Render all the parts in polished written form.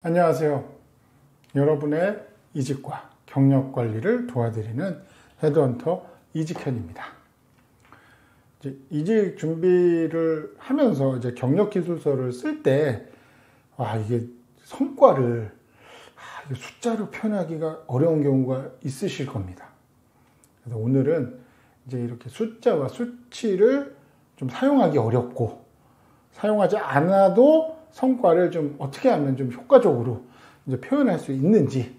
안녕하세요. 여러분의 이직과 경력 관리를 도와드리는 헤드헌터 이직현입니다. 이직 준비를 하면서 이제 경력 기술서를 쓸 때, 이게 성과를 숫자로 표현하기가 어려운 경우가 있으실 겁니다. 그래서 오늘은 이제 이렇게 숫자와 수치를 좀 사용하기 어렵고, 사용하지 않아도 성과를 좀 어떻게 하면 좀 효과적으로 이제 표현할 수 있는지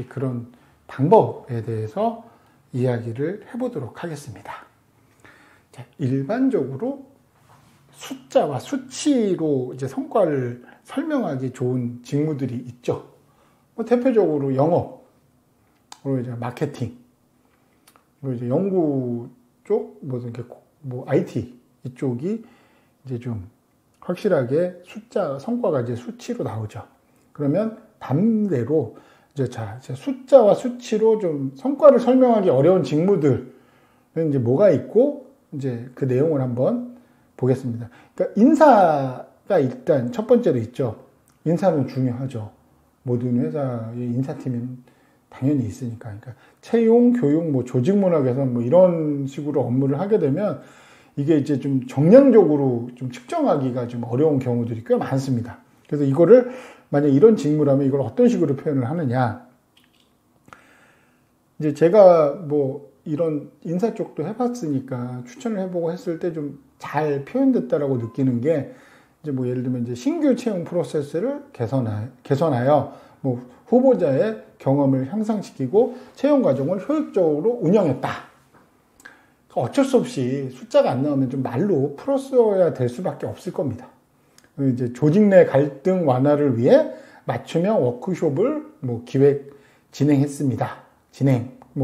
그런 방법에 대해서 이야기를 해보도록 하겠습니다. 자, 일반적으로 숫자와 수치로 이제 성과를 설명하기 좋은 직무들이 있죠. 대표적으로 영업, 그리고 이제 마케팅, 그리고 이제 연구 쪽, IT 이쪽이 이제 좀 확실하게 성과가 이제 수치로 나오죠. 그러면 반대로 이제 숫자와 수치로 좀 성과를 설명하기 어려운 직무들은 이제 뭐가 있고 이제 그 내용을 한번 보겠습니다. 그러니까 인사가 일단 첫 번째로 있죠. 인사는 중요하죠. 모든 회사의 인사팀은 당연히 있으니까. 그러니까 채용, 교육, 조직 문화 개선 이런 식으로 업무를 하게 되면 이게 이제 좀 정량적으로 좀 측정하기가 좀 어려운 경우들이 꽤 많습니다. 그래서 이거를 만약 이런 직무라면 이걸 어떤 식으로 표현을 하느냐. 이제 제가 이런 인사 쪽도 해봤으니까 추천을 해보고 했을 때 좀 잘 표현됐다라고 느끼는 게 이제 예를 들면 이제 신규 채용 프로세스를 개선하여 후보자의 경험을 향상시키고 채용 과정을 효율적으로 운영했다. 어쩔 수 없이 숫자가 안 나오면 좀 말로 풀었어야 될 수밖에 없을 겁니다. 이제 조직 내 갈등 완화를 위해 맞춤형 워크숍을 진행했습니다.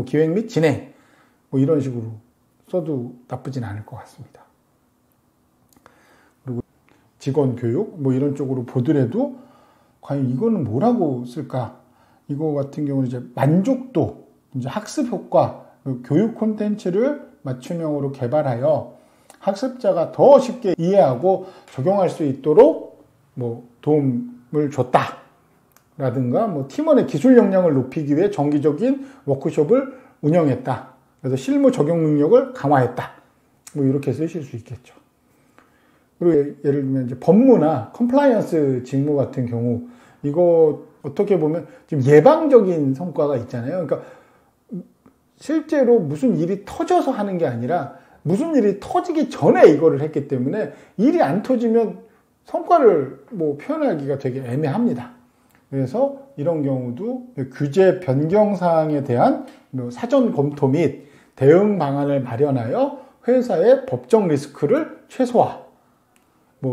기획 및 진행. 이런 식으로 써도 나쁘진 않을 것 같습니다. 그리고 직원 교육, 이런 쪽으로 보더라도 과연 이거는 뭐라고 쓸까? 이거 같은 경우는 이제 만족도, 이제 학습 효과, 교육 콘텐츠를 맞춤형으로 개발하여 학습자가 더 쉽게 이해하고 적용할 수 있도록 도움을 줬다. 라든가 팀원의 기술 역량을 높이기 위해 정기적인 워크숍을 운영했다. 그래서 실무 적용 능력을 강화했다. 이렇게 쓰실 수 있겠죠. 그리고 예를 들면 이제 법무나 컴플라이언스 직무 같은 경우 이거 어떻게 보면 지금 예방적인 성과가 있잖아요. 그러니까 실제로 무슨 일이 터져서 하는 게 아니라 무슨 일이 터지기 전에 이거를 했기 때문에 일이 안 터지면 성과를 표현하기가 되게 애매합니다. 그래서 이런 경우도 규제 변경 사항에 대한 사전 검토 및 대응 방안을 마련하여 회사의 법적 리스크를 최소화,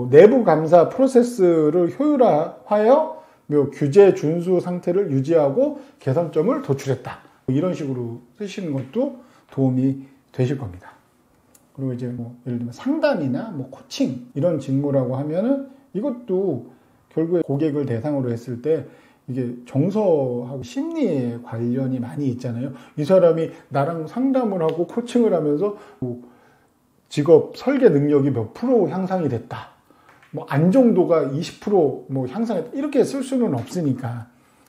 내부 감사 프로세스를 효율화하여 규제 준수 상태를 유지하고 개선점을 도출했다. 이런 식으로 쓰시는 것도 도움이 되실 겁니다. 그리고 이제 예를 들면 상담이나 코칭 이런 직무라고 하면은 이것도 결국에 고객을 대상으로 했을 때 이게 정서하고 심리에 관련이 많이 있잖아요. 이 사람이 나랑 상담을 하고 코칭을 하면서 직업 설계 능력이 몇 프로 향상이 됐다. 안정도가 20% 향상했다. 이렇게 쓸 수는 없으니까.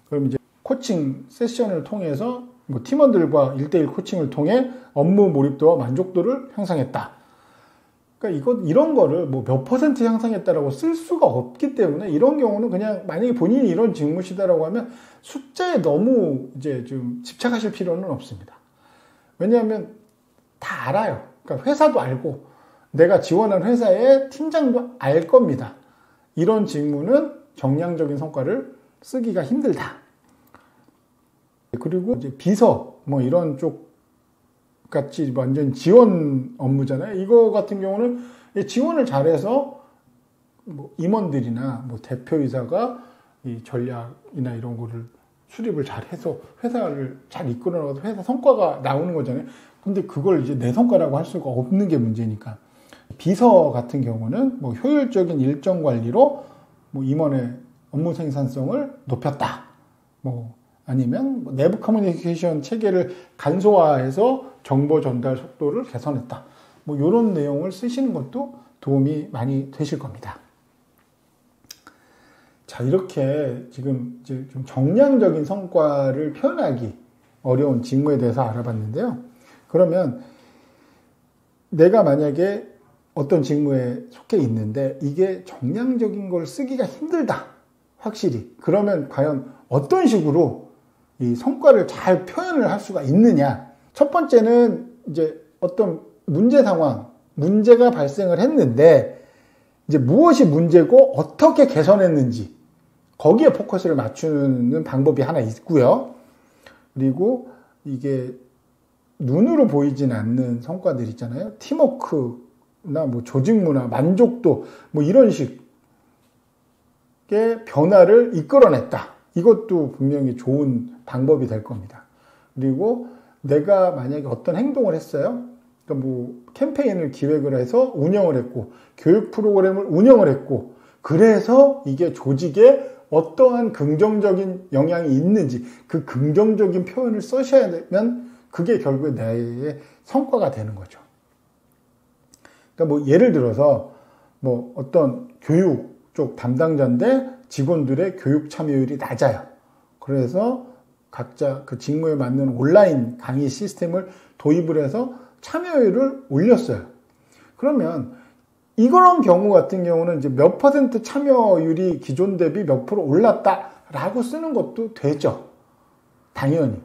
그럼 이제 코칭 세션을 통해서 팀원들과 1대1 코칭을 통해 업무 몰입도와 만족도를 향상했다. 그러니까 이런 거를 몇 퍼센트 향상했다라고 쓸 수가 없기 때문에 이런 경우는 그냥 만약에 본인이 이런 직무시다라고 하면 숫자에 너무 이제 좀 집착하실 필요는 없습니다. 왜냐하면 다 알아요. 그러니까 회사도 알고 내가 지원한 회사의 팀장도 알 겁니다. 이런 직무는 정량적인 성과를 쓰기가 힘들다. 그리고 이제 비서 이런 쪽 같이 완전 지원 업무잖아요. 이거 같은 경우는 지원을 잘해서 임원들이나 대표이사가 이 전략이나 이런 거를 수립을 잘해서 회사를 잘 이끌어 나가서 회사 성과가 나오는 거잖아요. 근데 그걸 이제 내 성과라고 할 수가 없는 게 문제니까. 비서 같은 경우는 효율적인 일정 관리로 임원의 업무 생산성을 높였다. 아니면 내부 커뮤니케이션 체계를 간소화해서 정보 전달 속도를 개선했다. 이런 내용을 쓰시는 것도 도움이 많이 되실 겁니다. 자, 이렇게 지금 이제 좀 정량적인 성과를 표현하기 어려운 직무에 대해서 알아봤는데요. 그러면 내가 만약에 어떤 직무에 속해 있는데 이게 정량적인 걸 쓰기가 힘들다. 확실히. 그러면 과연 어떤 식으로 이 성과를 잘 표현을 할 수가 있느냐. 첫 번째는 이제 어떤 문제 상황, 문제가 발생을 했는데 이제 무엇이 문제고 어떻게 개선했는지 거기에 포커스를 맞추는 방법이 하나 있고요. 그리고 이게 눈으로 보이진 않는 성과들 있잖아요. 팀워크나 뭐 조직 문화, 만족도 뭐 이런 식의 변화를 이끌어냈다. 이것도 분명히 좋은 방법이 될 겁니다. 그리고 내가 만약에 어떤 행동을 했어요. 그러니까 뭐 캠페인을 기획을 해서 운영을 했고 교육 프로그램을 운영을 했고 그래서 이게 조직에 어떠한 긍정적인 영향이 있는지 그 긍정적인 표현을 써셔야 되면 그게 결국에 나의 성과가 되는 거죠. 그러니까 뭐 예를 들어서 뭐 어떤 교육 쪽 담당자인데 직원들의 교육 참여율이 낮아요. 그래서 각자 그 직무에 맞는 온라인 강의 시스템을 도입을 해서 참여율을 올렸어요. 그러면 이런 경우 같은 경우는 이제 몇 퍼센트 참여율이 기존 대비 몇 프로 올랐다라고 쓰는 것도 되죠. 당연히.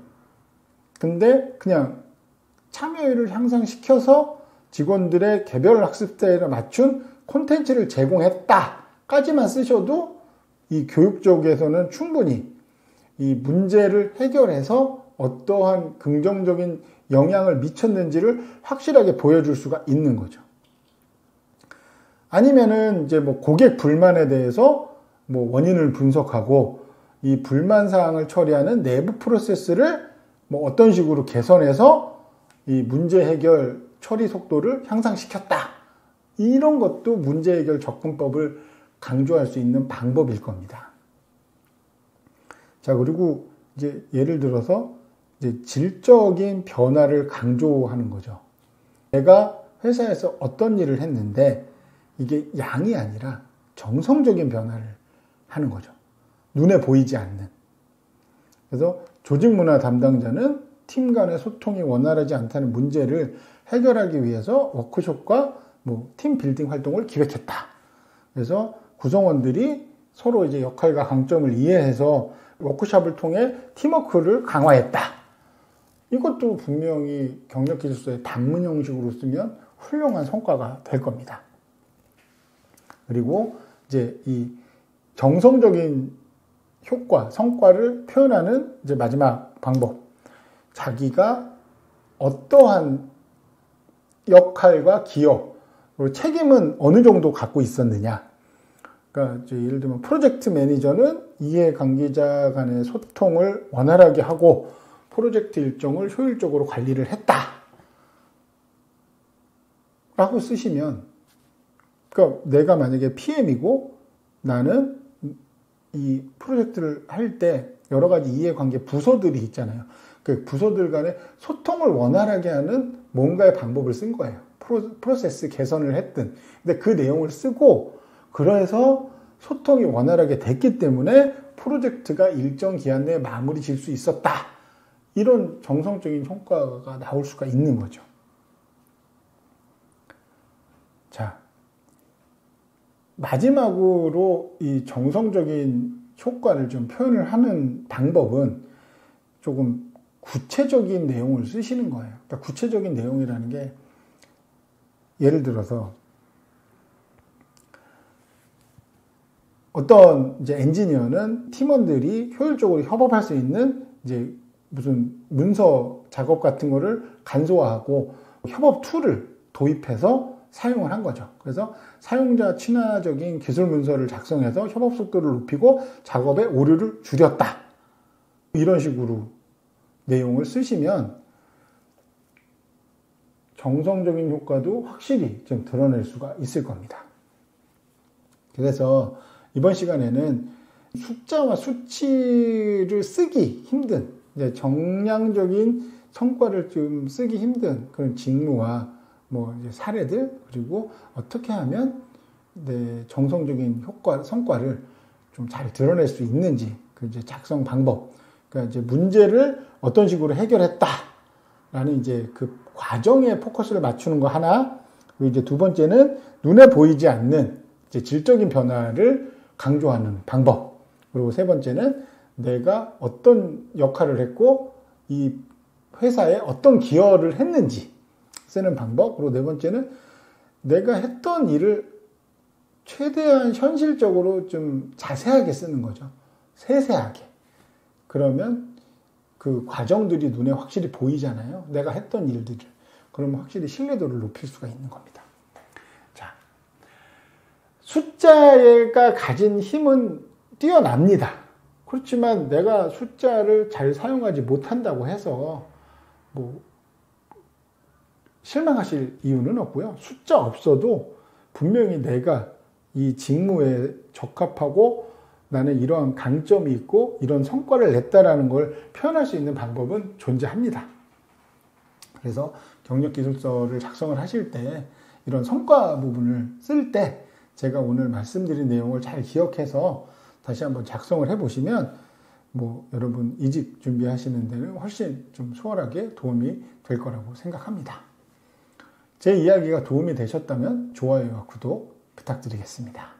근데 그냥 참여율을 향상시켜서 직원들의 개별 학습 스타일에 맞춘 콘텐츠를 제공했다까지만 쓰셔도 이 교육 쪽에서는 충분히 이 문제를 해결해서 어떠한 긍정적인 영향을 미쳤는지를 확실하게 보여줄 수가 있는 거죠. 아니면은 이제 뭐 고객 불만에 대해서 뭐 원인을 분석하고 이 불만 사항을 처리하는 내부 프로세스를 뭐 어떤 식으로 개선해서 이 문제 해결 처리 속도를 향상시켰다. 이런 것도 문제 해결 접근법을 강조할 수 있는 방법일 겁니다. 자, 그리고 이제 예를 들어서 이제 질적인 변화를 강조하는 거죠. 내가 회사에서 어떤 일을 했는데 이게 양이 아니라 정성적인 변화를 하는 거죠. 눈에 보이지 않는. 그래서 조직문화 담당자는 팀 간의 소통이 원활하지 않다는 문제를 해결하기 위해서 워크숍과 뭐 팀 빌딩 활동을 기획했다. 그래서 구성원들이 서로 이제 역할과 강점을 이해해서 워크숍을 통해 팀워크를 강화했다. 이것도 분명히 경력기술서의 단문 형식으로 쓰면 훌륭한 성과가 될 겁니다. 그리고 이제 이 정성적인 효과, 성과를 표현하는 이제 마지막 방법. 자기가 어떠한 역할과 기여, 그리고 책임은 어느 정도 갖고 있었느냐. 그러니까 이제 예를 들면 프로젝트 매니저는 이해 관계자 간의 소통을 원활하게 하고 프로젝트 일정을 효율적으로 관리를 했다. 라고 쓰시면, 그러니까 내가 만약에 PM이고 나는 이 프로젝트를 할 때 여러 가지 이해관계 부서들이 있잖아요. 그 부서들 간의 소통을 원활하게 하는 뭔가의 방법을 쓴 거예요. 프로세스 개선을 했든. 근데 그 내용을 쓰고 그래서 소통이 원활하게 됐기 때문에 프로젝트가 일정 기한 내에 마무리 질 수 있었다. 이런 정성적인 효과가 나올 수가 있는 거죠. 자, 마지막으로 이 정성적인 효과를 좀 표현을 하는 방법은 조금 구체적인 내용을 쓰시는 거예요. 그러니까 구체적인 내용이라는 게 예를 들어서 어떤 이제 엔지니어는 팀원들이 효율적으로 협업할 수 있는 이제 무슨 문서 작업 같은 거를 간소화하고 협업 툴을 도입해서 사용을 한 거죠. 그래서 사용자 친화적인 기술 문서를 작성해서 협업 속도를 높이고 작업의 오류를 줄였다. 이런 식으로 내용을 쓰시면 정성적인 효과도 확실히 좀 드러낼 수가 있을 겁니다. 그래서 이번 시간에는 숫자와 수치를 쓰기 힘든, 이제 정량적인 성과를 좀 쓰기 힘든 그런 직무와 뭐 이제 사례들, 그리고 어떻게 하면 네, 정성적인 효과, 성과를 좀 잘 드러낼 수 있는지, 그 이제 작성 방법, 그러니까 이제 문제를 어떤 식으로 해결했다라는 이제 그 과정에 포커스를 맞추는 거 하나, 그리고 이제 두 번째는 눈에 보이지 않는 이제 질적인 변화를 강조하는 방법, 그리고 세 번째는 내가 어떤 역할을 했고 이 회사에 어떤 기여를 했는지 쓰는 방법, 그리고 네 번째는 내가 했던 일을 최대한 현실적으로 좀 자세하게 쓰는 거죠. 세세하게. 그러면 그 과정들이 눈에 확실히 보이잖아요. 내가 했던 일들을. 그러면 확실히 신뢰도를 높일 수가 있는 겁니다. 자, 숫자가 가진 힘은 뛰어납니다. 그렇지만 내가 숫자를 잘 사용하지 못한다고 해서 뭐 실망하실 이유는 없고요. 숫자 없어도 분명히 내가 이 직무에 적합하고 나는 이러한 강점이 있고 이런 성과를 냈다라는 걸 표현할 수 있는 방법은 존재합니다. 그래서 경력기술서를 작성을 하실 때 이런 성과 부분을 쓸 때 제가 오늘 말씀드린 내용을 잘 기억해서 다시 한번 작성을 해보시면 뭐 여러분 이직 준비하시는 데는 훨씬 좀 수월하게 도움이 될 거라고 생각합니다. 제 이야기가 도움이 되셨다면 좋아요와 구독 부탁드리겠습니다.